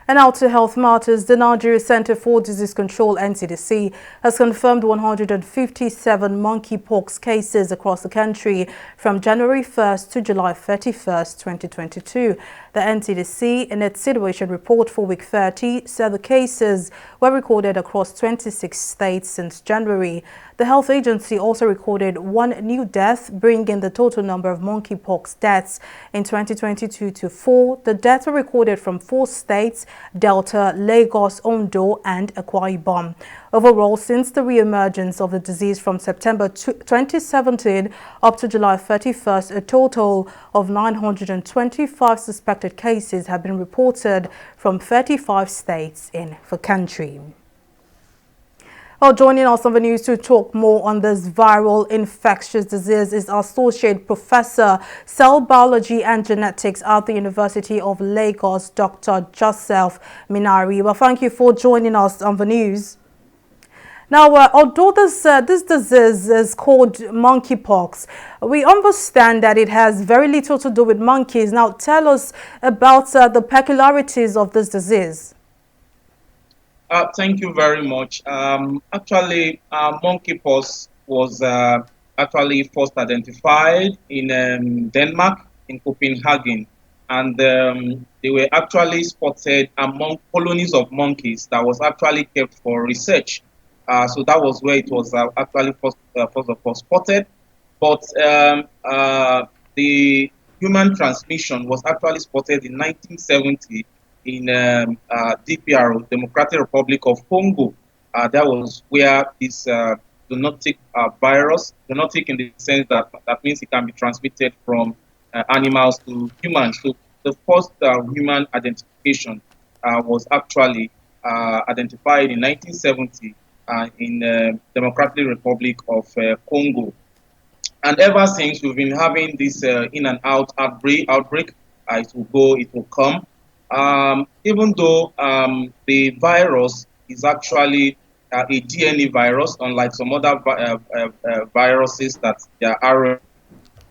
And now to health matters, the Nigeria Center for Disease Control (NCDC) has confirmed 157 monkeypox cases across the country from January 1st to July 31st, 2022. The NCDC, in its situation report for week 30, said the cases were recorded across 26 states since January. The health agency also recorded one new death, bringing the total number of monkeypox deaths in 2022 to 4. The deaths were recorded from 4 states: Delta, Lagos, Ondo, and Akwa Ibom. Overall, since the re-emergence of the disease from September 2017 up to July 31st, a total of 925 suspected cases have been reported from 35 states in the country. Well, joining us on the news to talk more on this viral infectious disease is Associate Professor, Cell Biology and Genetics at the University of Lagos, Dr. Joseph Minari. Well, thank you for joining us on the news. Now, although this disease is called monkeypox, we understand that it has very little to do with monkeys. Now, tell us about the peculiarities of this disease. Thank you very much. Monkeypox was actually first identified in Denmark, in Copenhagen, and they were actually spotted among colonies of monkeys that was actually kept for research. So that was where it was actually first of all spotted. But the human transmission was actually spotted in 1970 in DPR, Democratic Republic of Congo. That was where this zoonotic virus, zoonotic in the sense that means it can be transmitted from animals to humans. So the first human identification was actually identified in 1970 in Democratic Republic of Congo. And ever since, we've been having this in and out outbreak. It will go, it will come. Even though the virus is actually a DNA virus, unlike some other viruses that they are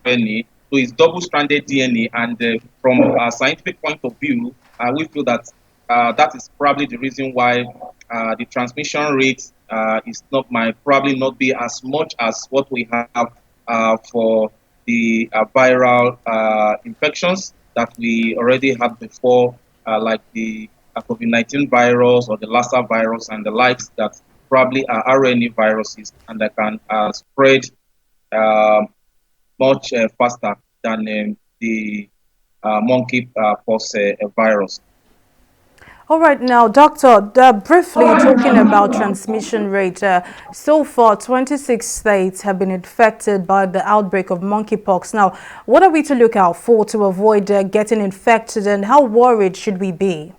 RNA, so it's double-stranded DNA, and from a scientific point of view, we feel that that is probably the reason why the transmission rate is probably not be as much as what we have for the viral infections that we already had before, like the COVID-19 virus or the Lassa virus and the likes, that probably are RNA viruses and that can spread much faster than the monkeypox virus. All right, now, Doctor, briefly talking about transmission rate, so far 26 states have been infected by the outbreak of monkeypox. Now, what are we to look out for to avoid getting infected, and how worried should we be?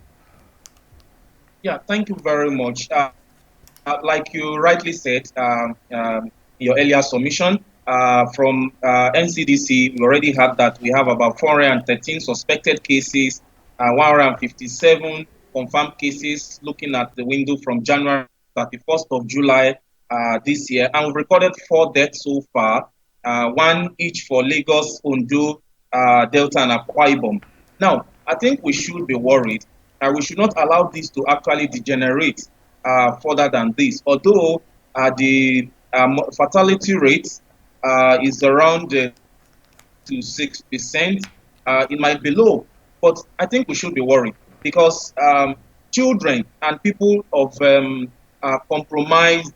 Yeah, thank you very much. Like you rightly said in your earlier submission, from NCDC, we already had that we have about 413 suspected cases, 157 confirmed cases looking at the window from January 31st of July this year. And we've recorded 4 deaths so far, 1 each for Lagos, Ondo, Delta, and Akwa Ibom. Now, I think we should be worried. We should not allow this to actually degenerate further than this. Although the fatality rate is around to 6%, it might be low, but I think we should be worried because children and people of compromised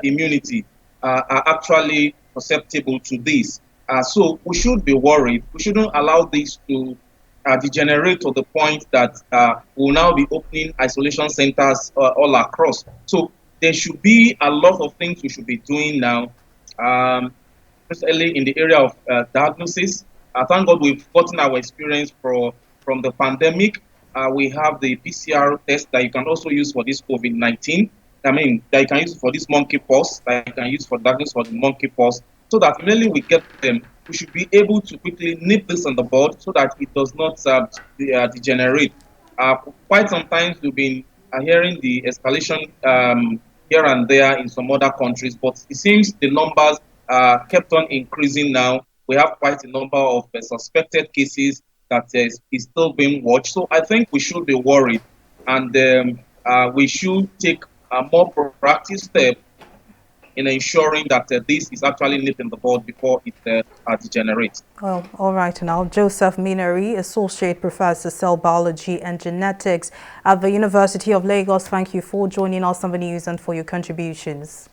immunity are actually susceptible to this. So we should be worried. We shouldn't allow this to degenerate to the point that we'll now be opening isolation centers all across. So there should be a lot of things we should be doing now, especially in the area of diagnosis. Thank God we've gotten our experience from the pandemic. We have the PCR test that you can also use for this COVID-19. I mean, that you can use for this monkeypox, that you can use for diagnosis for the monkeypox, so that immediately we get them, we should be able to quickly nip this on the bud so that it does not degenerate. Quite sometimes we've been hearing the escalation here and there in some other countries, but it seems the numbers kept on increasing now. We have quite a number of suspected cases that is still being watched. So I think we should be worried. and we should take a more proactive step in ensuring that this is actually nipped in the bud before it degenerates. Well, all right now. Joseph Minari, Associate Professor, Cell Biology and Genetics at the University of Lagos. Thank you for joining us on the news and for your contributions.